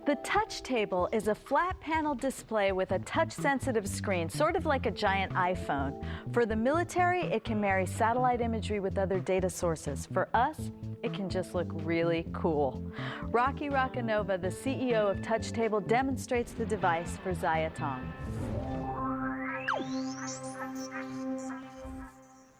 The Touchtable is a flat panel display with a touch-sensitive screen, sort of like a giant iPhone. For the military, it can marry satellite imagery with other data sources. For us, it can just look really cool. Rocky Rockanova, the CEO of Touchtable, demonstrates the device for Zayatong.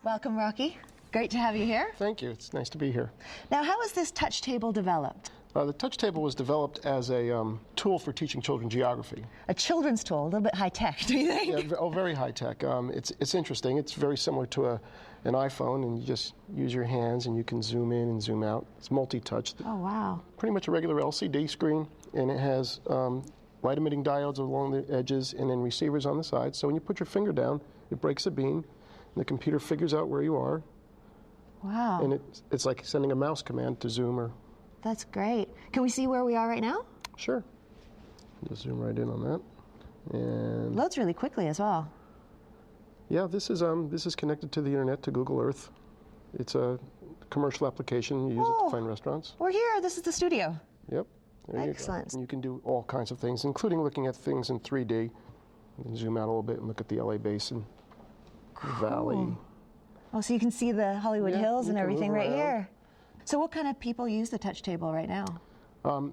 Welcome, Rocky. Great to have you here. Thank you. It's nice to be here. Now, how was this Touchtable developed? The Touchtable was developed as a tool for teaching children geography. A children's tool, a little bit high-tech, do you think? Yeah, very high-tech. It's interesting. It's very similar to an iPhone, and you just use your hands and you can zoom in and zoom out. It's multi-touch. Oh, wow. Pretty much a regular LCD screen, and it has light-emitting diodes along the edges and then receivers on the sides. So when you put your finger down, it breaks a beam, and the computer figures out where you are. Wow. And it's like sending a mouse command to zoom or... That's great. Can we see where we are right now? Sure. Just zoom right in on that. And loads really quickly as well. Yeah, this is connected to the internet, to Google Earth. It's a commercial application. You use it to find restaurants. We're here. This is the studio. Yep. There Excellent. You go. And you can do all kinds of things, including looking at things in 3D. You can zoom out a little bit and look at the LA basin, the valley. Oh, so you can see the Hollywood Hills and everything right around. Here. So what kind of people use the Touchtable right now?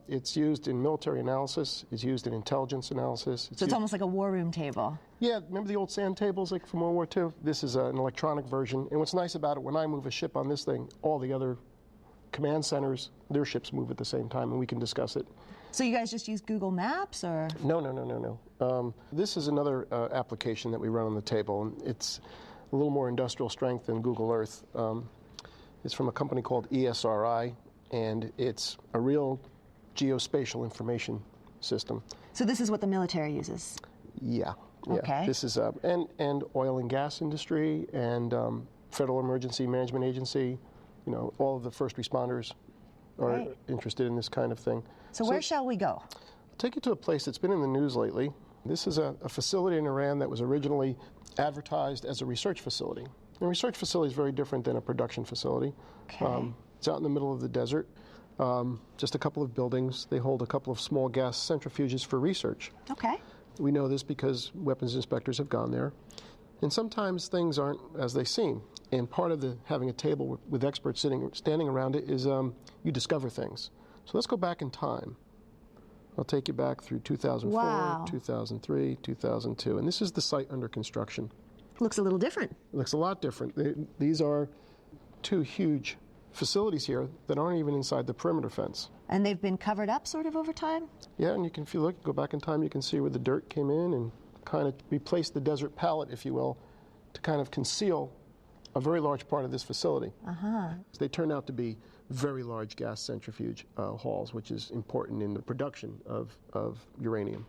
It's used in military analysis. It's used in intelligence analysis. So it's almost like a war room table. Yeah, remember the old sand tables like from World War II? This is an electronic version. And what's nice about it, when I move a ship on this thing, all the other command centers, their ships move at the same time, and we can discuss it. So you guys just use Google Maps, or? No. This is another application that we run on the table, and it's a little more industrial strength than Google Earth. It's from a company called ESRI, and it's a real geospatial information system. So this is what the military uses? Yeah. Okay. This is, and oil and gas industry, and Federal Emergency Management Agency, you know, all of the first responders are interested in this kind of thing. So where shall we go? I'll take you to a place that's been in the news lately. This is a facility in Iran that was originally advertised as a research facility. A research facility is very different than a production facility. Okay. It's out in the middle of the desert. Just a couple of buildings. They hold a couple of small gas centrifuges for research. Okay. We know this because weapons inspectors have gone there. And sometimes things aren't as they seem. And part of having a table with experts standing around it is you discover things. So let's go back in time. I'll take you back through 2004, 2003, 2002. And this is the site under construction. Looks a little different. Looks a lot different. These are two huge facilities here that aren't even inside the perimeter fence. And they've been covered up sort of over time? Yeah, and if you look, go back in time, you can see where the dirt came in and kind of replaced the desert palette, if you will, to kind of conceal a very large part of this facility. They turned out to be very large gas centrifuge halls, which is important in the production of uranium.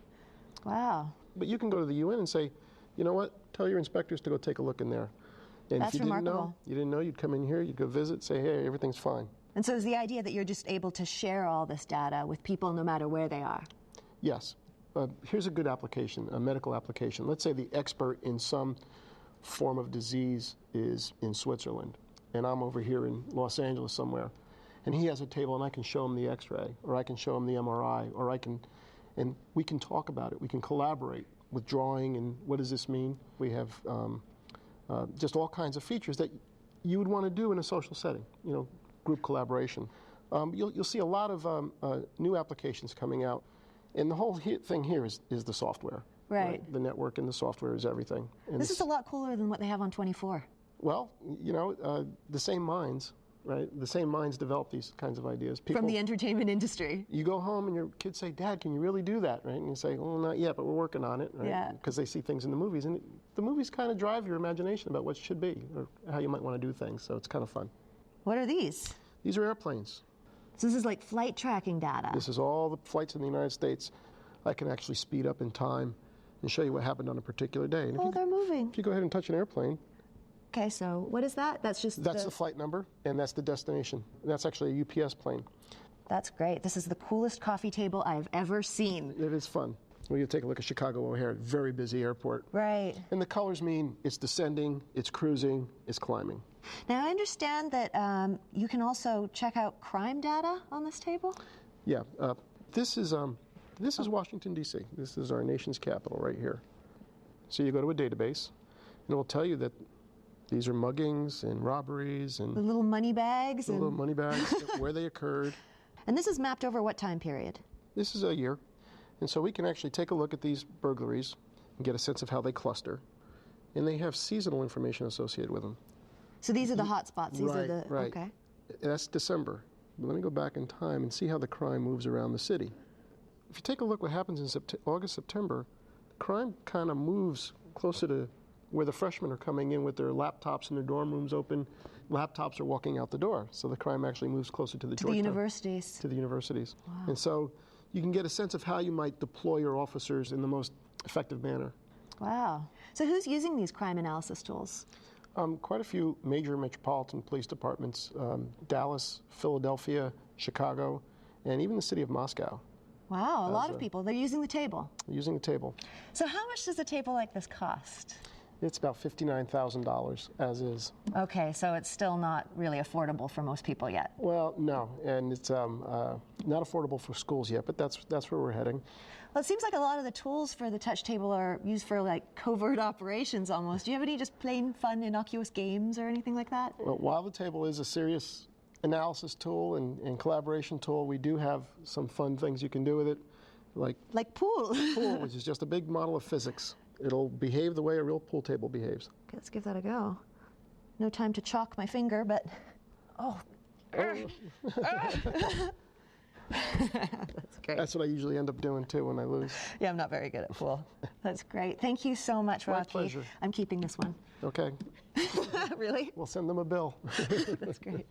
Wow. But you can go to the UN and say, you know what, tell your inspectors to go take a look in there. And That's if remarkable. you didn't know, you'd come in here, you'd go visit, say, hey, everything's fine. And so is the idea that you're just able to share all this data with people no matter where they are? Yes. Here's a good application, a medical application. Let's say the expert in some form of disease is in Switzerland, and I'm over here in Los Angeles somewhere, and he has a table, and I can show him the X-ray, or I can show him the MRI, and we can talk about it. We can collaborate with drawing and what does this mean. We have just all kinds of features that you would want to do in a social setting, you know, group collaboration. You'll see a lot of new applications coming out, and the whole thing here is the software. Right. The network and the software is everything. And this is a lot cooler than what they have on 24. Well, you know, the same minds, right? The same minds develop these kinds of ideas. From the entertainment industry. You go home and your kids say, Dad, can you really do that, right? And you say, well, not yet, but we're working on it, right? Yeah. Because they see things in the movies, and the movies kind of drive your imagination about what it should be or how you might want to do things, so it's kind of fun. What are these? These are airplanes. So this is like flight tracking data. This is all the flights in the United States. I can actually speed up in time and show you what happened on a particular day. And they're moving. If you go ahead and touch an airplane. Okay, so what is that? That's the flight number, and that's the destination. And that's actually a UPS plane. That's great. This is the coolest coffee table I've ever seen. It is fun. Well, you take a look at Chicago O'Hare, very busy airport. Right. And the colors mean it's descending, it's cruising, it's climbing. Now, I understand that you can also check out crime data on this table? Yeah. This is This is Washington, D.C. This is our nation's capital right here. So you go to a database, and it will tell you that these are muggings and robberies and The little money bags. the little money bags, where they occurred. And this is mapped over what time period? This is a year. And so we can actually take a look at these burglaries and get a sense of how they cluster. And they have seasonal information associated with them. So these are the hot spots. These are the right. okay. That's December. But let me go back in time and see how the crime moves around the city. If you take a look what happens in August, September, crime kind of moves closer to where the freshmen are coming in with their laptops in their dorm rooms open. Laptops are walking out the door. So the crime actually moves closer to the universities. To the universities. Wow. And so you can get a sense of how you might deploy your officers in the most effective manner. Wow. So who's using these crime analysis tools? Quite a few major metropolitan police departments, Dallas, Philadelphia, Chicago, and even the city of Moscow. Wow, a lot of people. They're using the table. Using the table. So how much does a table like this cost? It's about $59,000 as is. Okay, so it's still not really affordable for most people yet. Well, no, and it's not affordable for schools yet, but that's where we're heading. Well, it seems like a lot of the tools for the touch table are used for like covert operations almost. Do you have any just plain fun, innocuous games or anything like that? Well, while the table is a serious analysis tool and collaboration tool, we do have some fun things you can do with it, like pool. Pool, which is just a big model of physics. It'll behave the way a real pool table behaves. Okay, let's give that a go. No time to chalk my finger, but That's great. That's what I usually end up doing too when I lose. Yeah, I'm not very good at pool. That's great. Thank you so much, Rocky. My pleasure. I'm keeping this one. Okay. Really? We'll send them a bill. That's great.